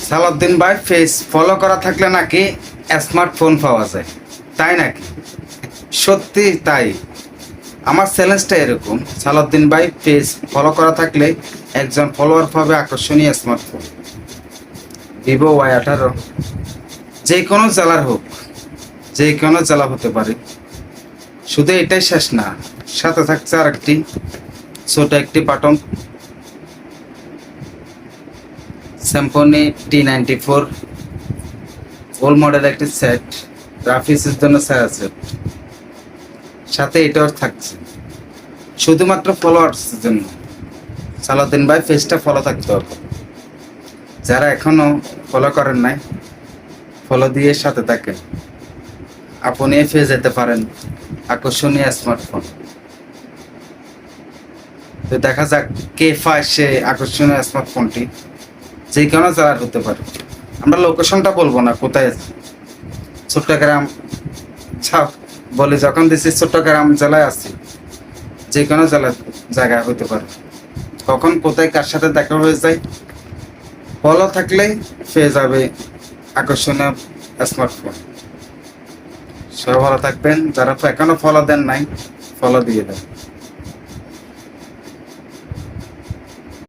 সালাউদ্দিন ভাই face follow করা থাকলে নাকি স্মার্টফোন পাওয়া যায়, তাই নাকি? সত্যি তাই। আমার চ্যালেঞ্জটা এরকম, সালাউদ্দিন ভাই ফেস ফলো করা থাকলে একজন ফলোয়ার পাবে আকর্ষণীয় স্মার্টফোন ভিভো Y18। যে কোনো জেলার হোক, যে কোনো জেলা হতে পারে। শুধু এটাই শেষ না, সাথে থাকছে আর একটি ছোট একটি button, Samsung T94 old model একটি সেট, গ্রাফিক্সের জন্য সেরা সেট। সাথে এটাও থাকছে শুধুমাত্র ফলোয়ার্সের জন্য। সালাউদ্দিন ভাই পেজটা ফলো থাকতে হবে। যারা এখনো ফলো করেন নাই, ফলো দিয়ে সাথে থাকেন। আপনি পেয়ে যেতে পারেন আকর্ষণীয় স্মার্টফোন। তো দেখা যাক কে পায় সে আকর্ষণীয় স্মার্টফোনটি। যে কোনো জেলার হতে পারে, আমরা লোকেশনটা বলবো না কোথায়। চট্টগ্রাম বলি যখন দিচ্ছি চট্টগ্রাম জেলায় আছি, যে কোনো জায়গায় হতে পারে। কখন কোথায় কার সাথে দেখা হয়ে যায়, ফলো থাকলেই পেয়ে যাবে আকর্ষণীয় স্মার্টফোন। সবাই ভালো থাকবেন, যারা এখনো ফলো দেন নাই ফলো দিয়ে দেন।